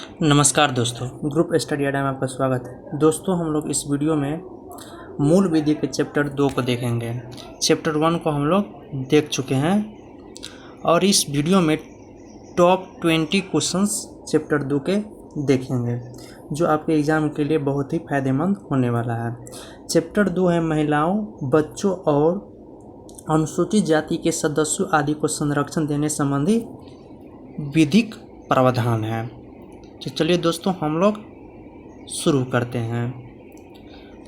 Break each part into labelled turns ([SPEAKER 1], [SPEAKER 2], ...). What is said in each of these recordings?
[SPEAKER 1] नमस्कार दोस्तों, group study अड्डा में आपका स्वागत है। दोस्तों, हम लोग इस वीडियो में मूल विधि के चैप्टर 2 को देखेंगे। चैप्टर 1 को हम लोग देख चुके हैं और इस वीडियो में टॉप 20 क्वेश्चंस चैप्टर 2 के देखेंगे, जो आपके एग्ज़ाम के लिए बहुत ही फायदेमंद होने वाला है। चैप्टर 2 है महिलाओं, बच्चों और अनुसूचित जाति के सदस्यों आदि को संरक्षण देने संबंधी विधिक प्रावधान है। तो चलिए दोस्तों, हम लोग शुरू करते हैं।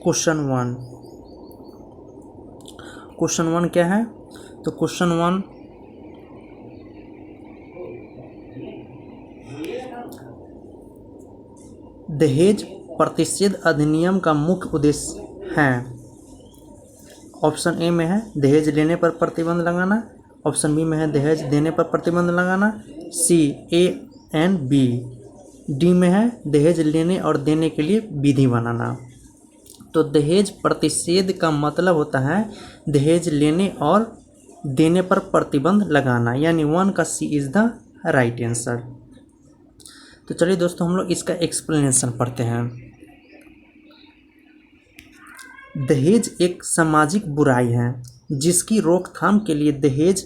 [SPEAKER 1] क्वेश्चन 1 क्या है? तो क्वेश्चन 1 दहेज प्रतिषेध अधिनियम का मुख्य उद्देश्य है। ऑप्शन ए में है दहेज लेने पर प्रतिबंध लगाना, ऑप्शन बी में है दहेज देने पर प्रतिबंध लगाना, सी ए एंड बी, डी में है दहेज लेने और देने के लिए विधि बनाना। तो दहेज प्रतिषेध का मतलब होता है दहेज लेने और देने पर प्रतिबंध लगाना, यानी 1 का C is the right answer. तो चलिए दोस्तों, हम लोग इसका एक्सप्लेनेशन पढ़ते हैं। दहेज एक सामाजिक बुराई है जिसकी रोकथाम के लिए दहेज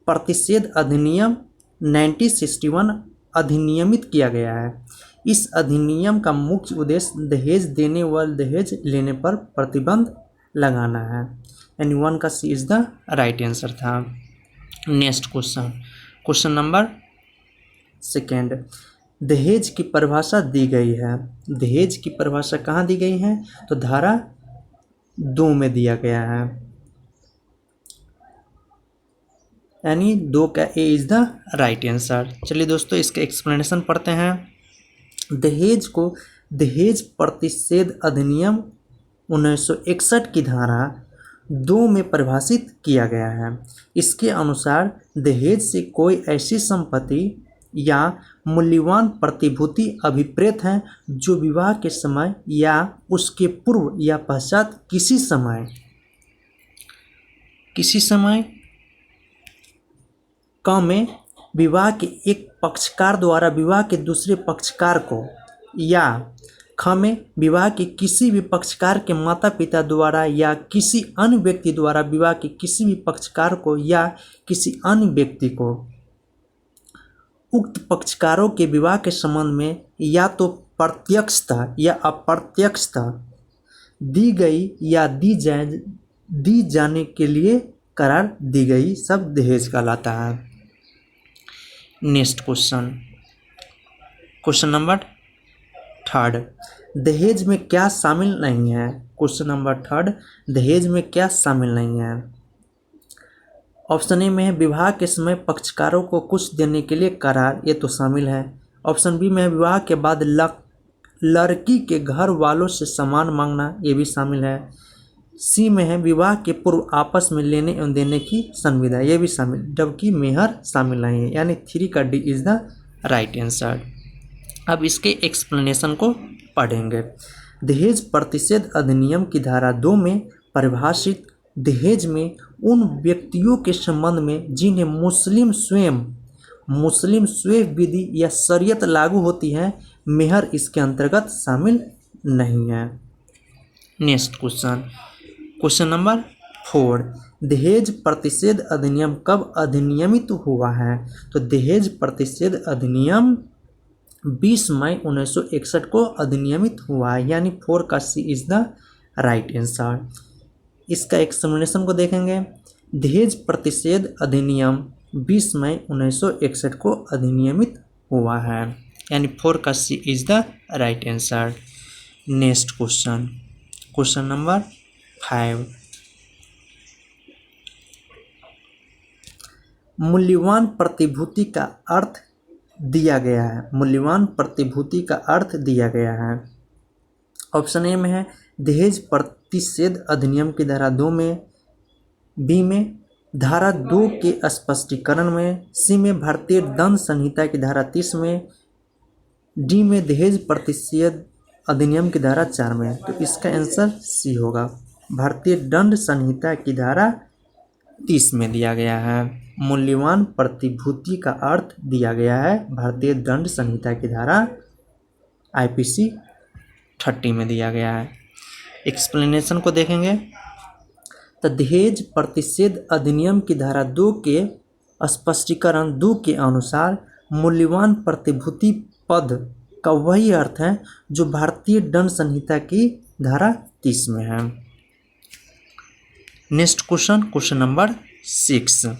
[SPEAKER 1] प्रतिषेध अधिनियम 1961 अधिनियमित किया गया है। इस अधिनियम का मुख्य उद्देश्य दहेज देने व दहेज लेने पर प्रतिबंध लगाना है, यानी 1 का C is the right answer था। नेक्स्ट क्वेश्चन नंबर 2, दहेज की परिभाषा दी गई है। दहेज की परिभाषा कहाँ दी गई है? तो धारा 2 में दिया गया है, यानी 2 का A is the right answer. चलिए दोस्तों, इसका एक्सप्लेनेशन पढ़ते हैं। दहेज को दहेज प्रतिषेध अधिनियम 1961 की धारा 2 में परिभाषित किया गया है। इसके अनुसार दहेज से कोई ऐसी संपत्ति या मूल्यवान प्रतिभूति अभिप्रेत है जो विवाह के समय या उसके पूर्व या पश्चात किसी समय में विवाह के एक पक्षकार द्वारा विवाह के दूसरे पक्षकार को, या में विवाह के किसी भी पक्षकार के माता पिता द्वारा या किसी अन्य व्यक्ति द्वारा विवाह के किसी भी पक्षकार को या किसी अन्य व्यक्ति को उक्त पक्षकारों के विवाह के संबंध में या तो प्रत्यक्षता या अप्रत्यक्षता दी गई या दी जाने के लिए करार दी गई सब दहेज कहलाता है। नेक्स्ट क्वेश्चन नंबर 3, दहेज में क्या शामिल नहीं है? क्वेश्चन नंबर 3, दहेज में क्या शामिल नहीं है? ऑप्शन ए में है विवाह के समय पक्षकारों को कुछ देने के लिए करार, ये तो शामिल है। ऑप्शन बी में है विवाह के बाद लड़की के घर वालों से सामान मांगना, ये भी शामिल है। सी में है विवाह के पूर्व आपस में लेने एवं देने की संविदा, ये भी शामिल, जबकि मेहर शामिल नहीं है, यानी 3 का D is the right answer. अब इसके एक्सप्लेनेशन को पढ़ेंगे। दहेज प्रतिषेध अधिनियम की धारा 2 में परिभाषित दहेज में उन व्यक्तियों के संबंध में जिन्हें मुस्लिम स्वयं विधि या शरीयत लागू होती है, मेहर इसके अंतर्गत शामिल नहीं है। नेक्स्ट क्वेश्चन नंबर 4, दहेज प्रतिषेध अधिनियम कब अधिनियमित हुआ है? तो दहेज प्रतिषेध अधिनियम 20 मई 1961 को अधिनियमित हुआ है, यानी 4 का C is the right answer. इसका एक्सप्लेनेशन को देखेंगे। दहेज प्रतिषेध अधिनियम 20 मई 1961 को अधिनियमित हुआ है, यानी 4 का C is the right answer. Next question number 5, मूल्यवान प्रतिभूति का अर्थ दिया गया है। मूल्यवान प्रतिभूति का अर्थ दिया गया है। ऑप्शन ए में है दहेज प्रतिषेध अधिनियम की धारा 2 में, बी में धारा 2 के स्पष्टीकरण में, सी में भारतीय दंड संहिता की धारा 30 में, डी में दहेज प्रतिषेध अधिनियम की धारा 4 में। तो इसका आंसर सी होगा, भारतीय दंड संहिता की धारा 30 में दिया गया है। मूल्यवान प्रतिभूति का अर्थ दिया गया है भारतीय दंड संहिता की धारा IPC 30 में दिया गया है। एक्सप्लेनेशन को देखेंगे तो दहेज प्रतिषेध अधिनियम की धारा 2 के स्पष्टीकरण 2 के अनुसार मूल्यवान प्रतिभूति पद का वही अर्थ है जो भारतीय दंड संहिता की धारा 30 में है। Next question number 6।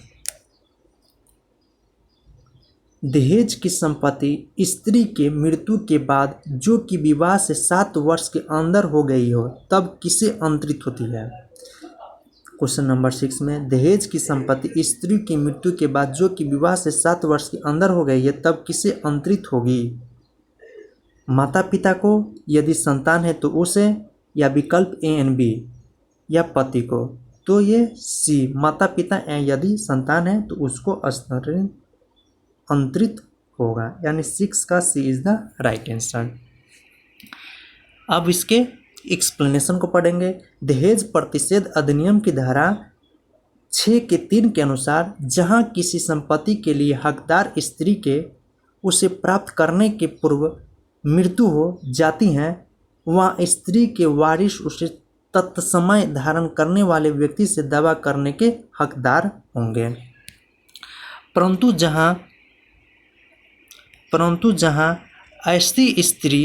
[SPEAKER 1] दहेज की संपत्ति स्त्री के मृत्यु के बाद जो कि विवाह से 7 वर्ष के अंदर हो गई हो तब किसे अंतरित होती है। क्वेश्चन नंबर 6 में दहेज की संपत्ति स्त्री की मृत्यु के बाद जो कि विवाह से 7 वर्ष के अंदर हो गई है तब किसे अंतरित होगी। माता पिता को, यदि संतान है तो उसे, या विकल्प A और B, या पति को। तो ये C माता पिता यदि संतान है तो उसको अंतरित होगा, यानी 6 का C is the right answer. अब इसके एक्सप्लेनेशन को पढ़ेंगे। दहेज प्रतिषेध अधिनियम की धारा 6 के 3 के अनुसार जहां किसी संपत्ति के लिए हकदार स्त्री के उसे प्राप्त करने के पूर्व मृत्यु हो जाती है वहाँ स्त्री के वारिस उसे तत्समय धारण करने वाले व्यक्ति से दावा करने के हकदार होंगे। परंतु जहां ऐसी स्त्री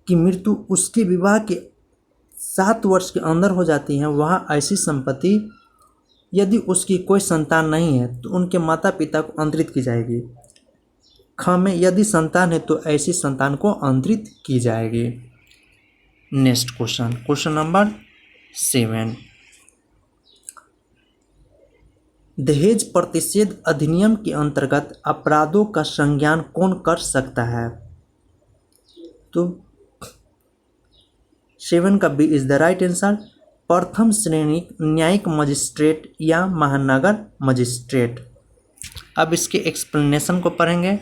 [SPEAKER 1] की मृत्यु उसके विवाह के 7 वर्ष के अंदर हो जाती है वहाँ ऐसी संपत्ति यदि उसकी कोई संतान नहीं है तो उनके माता पिता को अंतरित की जाएगी। ख में यदि संतान है तो ऐसी संतान को अंतरित की जाएगी। Next question number 7। दहेज प्रतिषेध अधिनियम के अंतर्गत अपराधों का संज्ञान कौन कर सकता है। तो 7 का B is the right answer. प्रथम श्रेणी न्यायिक मजिस्ट्रेट या महानगर मजिस्ट्रेट। अब इसके एक्सप्लेनेशन को पढ़ेंगे।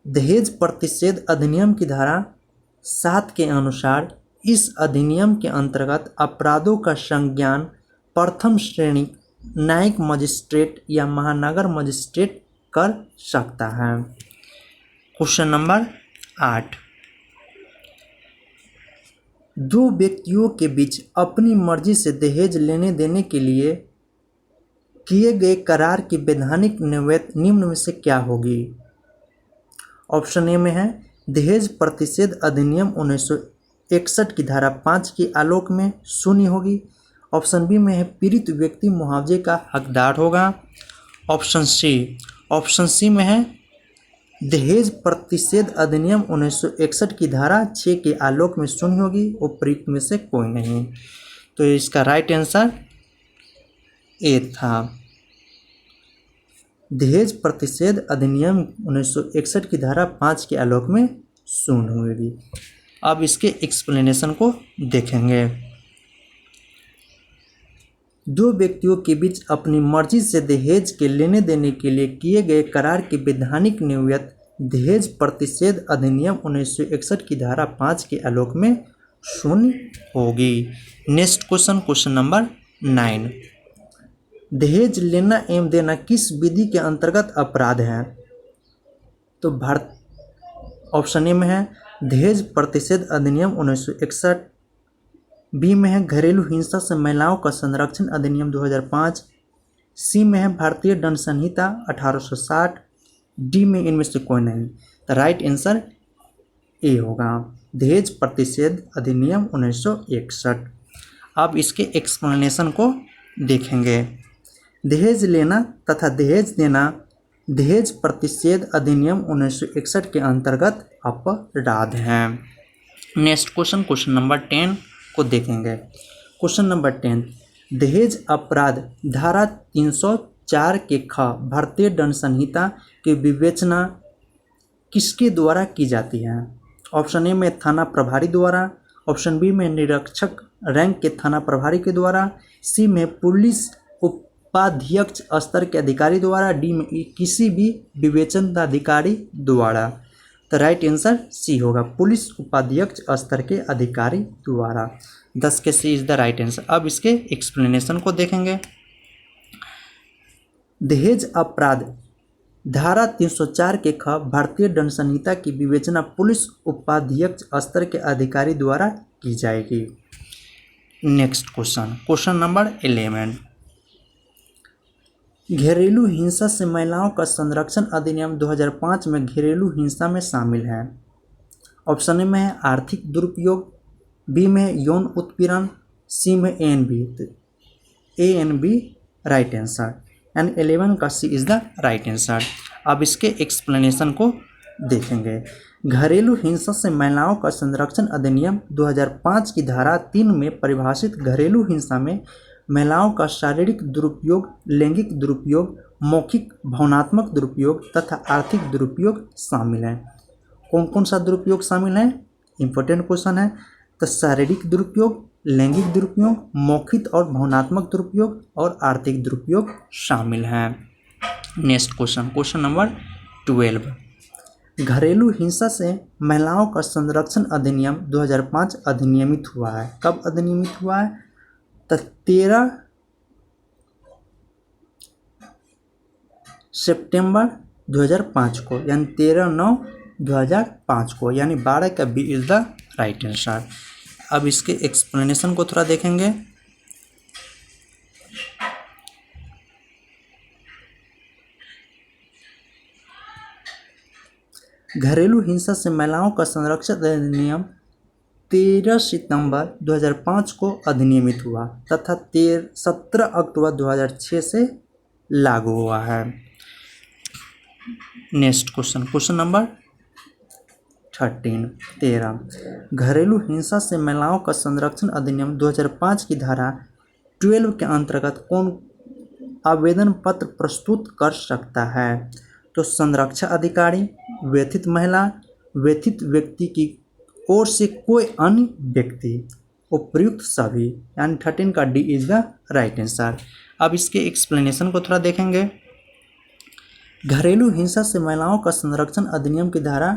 [SPEAKER 1] दहेज प्रतिषेध अधिनियम की धारा 7 के अनुसार इस अधिनियम के अंतर्गत अपराधों का संज्ञान प्रथम श्रेणी न्यायिक मजिस्ट्रेट या महानगर मजिस्ट्रेट कर सकता है। Question number 8। दो व्यक्तियों के बीच अपनी मर्जी से दहेज लेने देने के लिए किए गए करार की वैधानिक नैयता निम्न में से क्या होगी। ऑप्शन ए में है दहेज प्रतिषेध अधिनियम 1961 की धारा 5 के आलोक में शून्य होगी। ऑप्शन बी में है पीड़ित व्यक्ति मुआवजे का हकदार होगा। ऑप्शन सी में है दहेज प्रतिषेध अधिनियम 1961 की धारा 6 के आलोक में शून्य होगी। उपयुक्त में से कोई नहीं। तो इसका राइट आंसर ए था। दहेज प्रतिषेध अधिनियम 1961 की धारा 5 के आलोक में शून्य होगी। अब इसके एक्सप्लेनेशन को देखेंगे। दो व्यक्तियों के बीच अपनी मर्जी से दहेज के लेने देने के लिए किए गए करार की वैधानिक नैयता दहेज प्रतिषेध अधिनियम 1961 की धारा 5 के आलोक में शून्य होगी। Next question number 9। दहेज लेना एवं देना किस विधि के अंतर्गत अपराध है। तो ऑप्शन ए में है दहेज प्रतिषेध अधिनियम 1961। बी में है घरेलू हिंसा से महिलाओं का संरक्षण अधिनियम 2005। सी में है भारतीय दंड संहिता 1860। डी में इनमें से कोई नहीं। तो राइट आंसर ए होगा दहेज प्रतिषेध अधिनियम 1961। अब इसके एक्सप्लेनेशन को देखेंगे। दहेज लेना तथा दहेज देना दहेज प्रतिषेध अधिनियम 1961 के अंतर्गत अपराध हैं। नेक्स्ट क्वेश्चन नंबर 10 को देखेंगे। Question number 10। दहेज अपराध धारा 304 के ख भारतीय दंड संहिता की विवेचना किसके द्वारा की जाती है। ऑप्शन ए में थाना प्रभारी द्वारा। ऑप्शन बी में निरीक्षक रैंक के थाना प्रभारी के द्वारा। सी में पुलिस उप उपाध्यक्ष स्तर के अधिकारी द्वारा, डी में किसी भी विवेचनाधिकारी द्वारा। तो राइट आंसर सी होगा, पुलिस उपाध्यक्ष स्तर के अधिकारी द्वारा। 10 के सी इज द राइट आंसर। अब इसके एक्सप्लेनेशन को देखेंगे। दहेज अपराध धारा 304 के ख भारतीय दंड संहिता की विवेचना पुलिस उपाध्यक्ष स्तर के अधिकारी द्वारा की जाएगी। Next question, question number 11। घरेलू हिंसा से महिलाओं का संरक्षण अधिनियम 2005 में घरेलू हिंसा में शामिल है। ऑप्शन ए में है आर्थिक दुरुपयोग, बी में है यौन उत्पीड़न, सी में A and B right answer, and 11 का C is the right answer. अब इसके एक्सप्लेनेशन को देखेंगे। घरेलू हिंसा से महिलाओं का संरक्षण अधिनियम 2005 की धारा 3 में परिभाषित घरेलू हिंसा में महिलाओं का शारीरिक दुरुपयोग, लैंगिक दुरुपयोग, मौखिक भावनात्मक दुरुपयोग तथा आर्थिक दुरुपयोग शामिल है। कौन कौन सा दुरुपयोग शामिल है? इंपॉर्टेंट क्वेश्चन है। तो शारीरिक दुरुपयोग, लैंगिक दुरुपयोग, मौखिक और भावनात्मक दुरुपयोग और आर्थिक दुरुपयोग शामिल हैं। Next question, question number 12। घरेलू हिंसा से महिलाओं का संरक्षण अधिनियम 2005 अधिनियमित हुआ है। कब अधिनियमित हुआ है? तो 13 सितंबर 2005 को, यानी 13/9/2005 को, यानी 12 का B is the right answer. अब इसके एक्सप्लेनेशन को थोड़ा देखेंगे। घरेलू हिंसा से महिलाओं का संरक्षण अधिनियम 13 सितंबर 2005 को अधिनियमित हुआ तथा 17 अक्टूबर 2006 से लागू हुआ है। Next question, question number 13। घरेलू हिंसा से महिलाओं का संरक्षण अधिनियम 2005 की धारा 12 के अंतर्गत कौन आवेदन पत्र प्रस्तुत कर सकता है? तो संरक्षा अधिकारी, व्यथित महिला, व्यथित व्यक्ति की ओर से कोई अन्य व्यक्ति, उपयुक्त सभी, यानी 13 का D is the right answer. अब इसके एक्सप्लेनेशन को थोड़ा देखेंगे। घरेलू हिंसा से महिलाओं का संरक्षण अधिनियम की धारा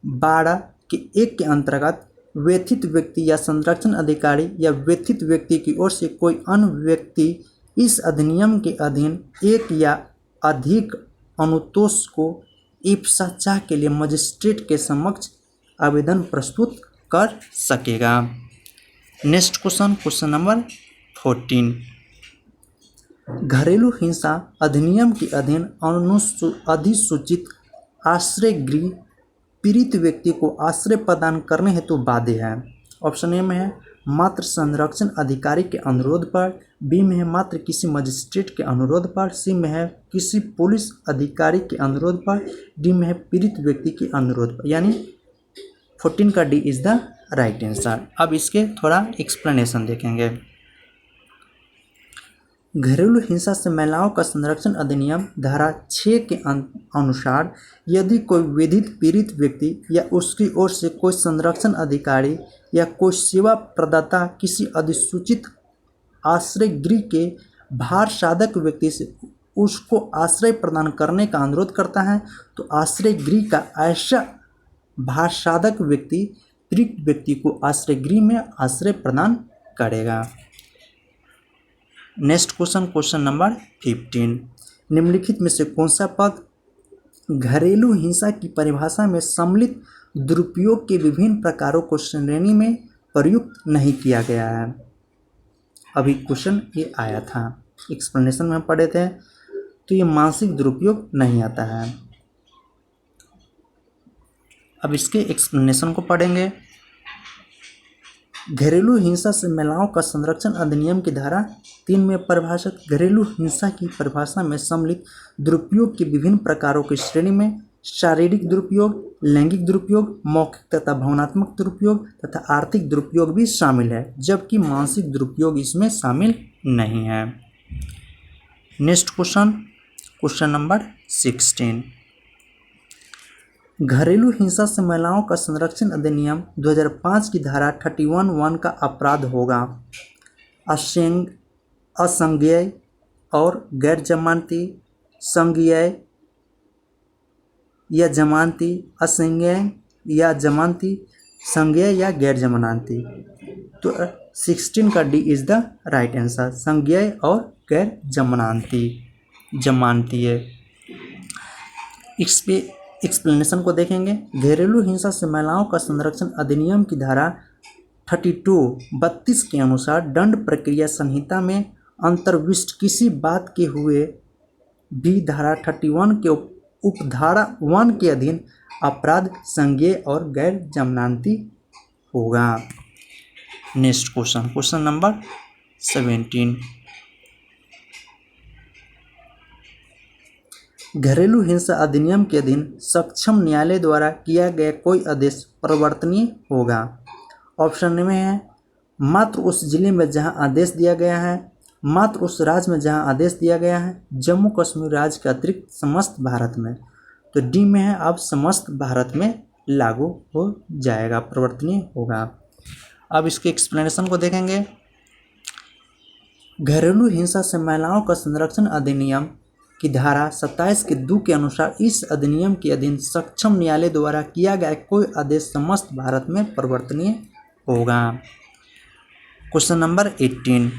[SPEAKER 1] 12 के 1 के अंतर्गत व्यथित व्यक्ति या संरक्षण अधिकारी या व्यथित व्यक्ति की ओर से कोई अन्य व्यक्ति इस अधिनियम के अधीन एक या अधिक अनुतोष को इप्सा चाह के लिए मजिस्ट्रेट के समक्ष आवेदन प्रस्तुत कर सकेगा। Next question, question number 14। घरेलू हिंसा अधिनियम के अधीन अधिसूचित आश्रय गृह पीड़ित व्यक्ति को आश्रय प्रदान करने हेतु बाध्य है। ऑप्शन ए में है मात्र संरक्षण अधिकारी के अनुरोध पर, बी में है मात्र किसी मजिस्ट्रेट के अनुरोध पर, सी में है किसी पुलिस अधिकारी के अनुरोध पर, डी में है पीड़ित व्यक्ति के अनुरोध पर, यानी 14 का D is the right answer. अब इसके थोड़ा एक्सप्लेनेशन देखेंगे। घरेलू हिंसा से महिलाओं का संरक्षण अधिनियम धारा 6 के अनुसार यदि कोई विधित पीड़ित व्यक्ति या उसकी ओर से कोई संरक्षण अधिकारी या कोई सेवा प्रदाता किसी अधिसूचित आश्रय गृह के भार साधक व्यक्ति से उसको आश्रय प्रदान करने का अनुरोध करता है, तो आश्रय गृह का ऐसा भार साधक व्यक्ति पीड़ित व्यक्ति को आश्रय गृह में आश्रय प्रदान करेगा। Next question, question number 15। निम्नलिखित में से कौन सा पद घरेलू हिंसा की परिभाषा में सम्मिलित दुरुपयोग के विभिन्न प्रकारों को श्रेणी में प्रयुक्त नहीं किया गया है? अभी क्वेश्चन ये आया था, एक्सप्लेनेशन में पढ़े थे, तो ये मानसिक दुरुपयोग नहीं आता है। अब इसके एक्सप्लेनेशन को पढ़ेंगे। घरेलू हिंसा से महिलाओं का संरक्षण अधिनियम की धारा 3 में परिभाषित घरेलू हिंसा की परिभाषा में सम्मिलित दुरुपयोग के विभिन्न प्रकारों की श्रेणी में शारीरिक दुरुपयोग, लैंगिक दुरुपयोग, मौखिक तथा भावनात्मक दुरुपयोग तथा आर्थिक दुरुपयोग भी शामिल है, जबकि मानसिक दुरुपयोग इसमें शामिल नहीं है। Next question, question number 16। घरेलू हिंसा से महिलाओं का संरक्षण अधिनियम 2005 की धारा 31(1) का अपराध होगा असंज्ञेय, और गैर जमानती, संज्ञेय या जमानती, असंज्ञेय या जमानती, संज्ञेय या गैर जमानती। तो 16 का D is the right answer, संज्ञेय और गैर जमानती है। इस पे एक्सप्लेनेशन को देखेंगे। घरेलू हिंसा से महिलाओं का संरक्षण अधिनियम की धारा 32 के अनुसार दंड प्रक्रिया संहिता में अंतर्विष्ट किसी बात के हुए भी धारा 31 के उपधारा 1 के अधीन अपराध संज्ञेय और गैर जमानती होगा। Next question, question number 17। घरेलू हिंसा अधिनियम के अधीन सक्षम न्यायालय द्वारा किया गया कोई आदेश परिवर्तनीय होगा। ऑप्शन में है मात्र उस जिले में जहां आदेश दिया गया है, मात्र उस राज्य में जहां आदेश दिया गया है, जम्मू कश्मीर राज्य के अतिरिक्त समस्त भारत में। तो डी में है अब समस्त भारत में लागू हो जाएगा, परिवर्तनीय होगा। अब इसके एक्सप्लेनेशन को देखेंगे। घरेलू हिंसा से महिलाओं का संरक्षण अधिनियम की धारा 27 के 2 के अनुसार इस अधिनियम के अधीन सक्षम न्यायालय द्वारा किया गया कोई आदेश समस्त भारत में परिवर्तनीय होगा। Question number 18।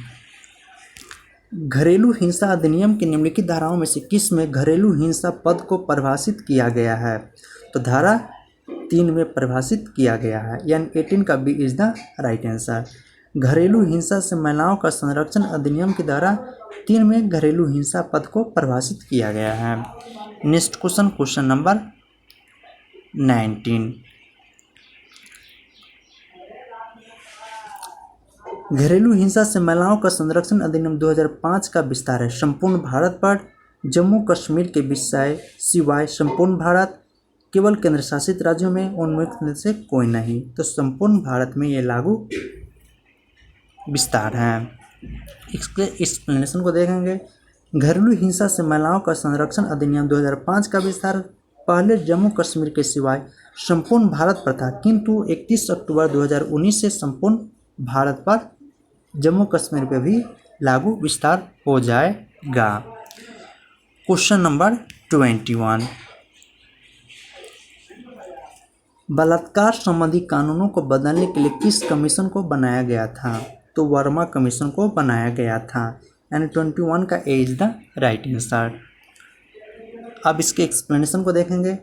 [SPEAKER 1] घरेलू हिंसा अधिनियम की निम्नलिखित धाराओं में से किस में घरेलू हिंसा पद को परिभाषित किया गया है? तो धारा 3 में परिभाषित किया गया है, यानी 18 का B is the right answer. घरेलू हिंसा से महिलाओं का संरक्षण अधिनियम की धारा 3 में घरेलू हिंसा पद को परिभाषित किया गया है। Next question, question number 19। घरेलू हिंसा से महिलाओं का संरक्षण अधिनियम 2005 का विस्तार है संपूर्ण भारत पर, जम्मू कश्मीर के विषय सिवाय संपूर्ण भारत, केवल केंद्र शासित राज्यों में, उनमें में से कोई नहीं। तो संपूर्ण भारत में ये लागू विस्तार है। इसके एक्सप्लेनेशन को देखेंगे। घरेलू हिंसा से महिलाओं का संरक्षण अधिनियम 2005 का विस्तार पहले जम्मू कश्मीर के सिवाय संपूर्ण भारत पर था, किंतु 31 अक्टूबर 2019 से संपूर्ण भारत पर जम्मू कश्मीर पे भी लागू विस्तार हो जाएगा। Question number 21। बलात्कार संबंधी कानूनों को बदलने के लिए किस कमीशन को बनाया गया था? तो वर्मा कमीशन को बनाया गया था, यानी 21 का ए इज द राइट आंसर। अब इसके एक्सप्लेनेशन को देखेंगे।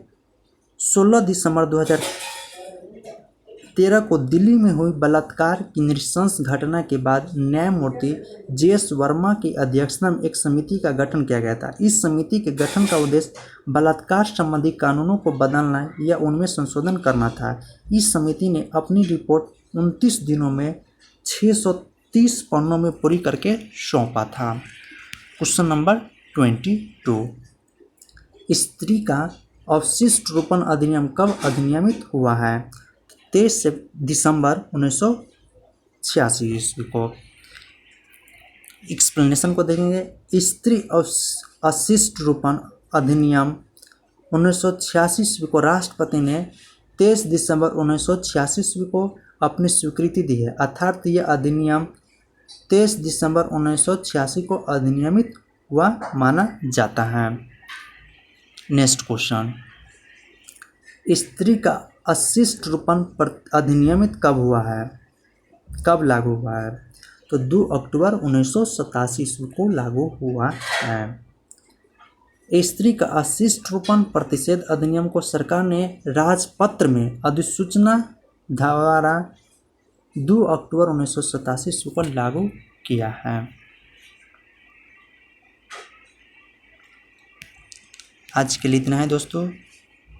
[SPEAKER 1] 16 दिसंबर 2013 को दिल्ली में हुई बलात्कार की नृशंस घटना के बाद न्यायमूर्ति JS वर्मा की अध्यक्षता में एक समिति का गठन किया गया था। इस समिति के गठन का उद्देश्य बलात्कार संबंधी कानूनों को बदलना या उनमें संशोधन करना था। इस समिति ने अपनी रिपोर्ट 29 दिनों में 630 पन्नों में पूरी करके सौंपा था। Question number 22। स्त्री का अवशिष्ट रोपण अधिनियम कब अधिनियमित हुआ है? 23 दिसंबर 1986 ईस्वी को। एक्सप्लेनेशन को देखेंगे। स्त्री अवशिष्ट रोपण अधिनियम 1986 ईस्वी को राष्ट्रपति ने 23 दिसंबर 1986 ईस्वी को अपनी स्वीकृति दी है, अर्थात यह अधिनियम 23 दिसंबर 1986 को अधिनियमित हुआ माना जाता है। Next question. स्त्री का अवशिष्ट रोपण अधिनियमित कब हुआ है, कब लागू हुआ है? तो 2 अक्टूबर 1987 ईस्वी को लागू हुआ है। स्त्री का अवशिष्ट रोपण प्रतिषेध अधिनियम को सरकार ने राजपत्र में अधिसूचना द्वारा 2 अक्टूबर 1987 ईस्वी को लागू किया है। आज के लिए इतना है दोस्तों।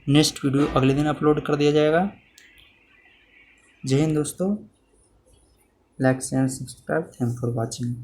[SPEAKER 1] नेक्स्ट वीडियो अगले दिन अपलोड कर दिया जाएगा। जय हिंद दोस्तों। Like share subscribe. Thank for watching.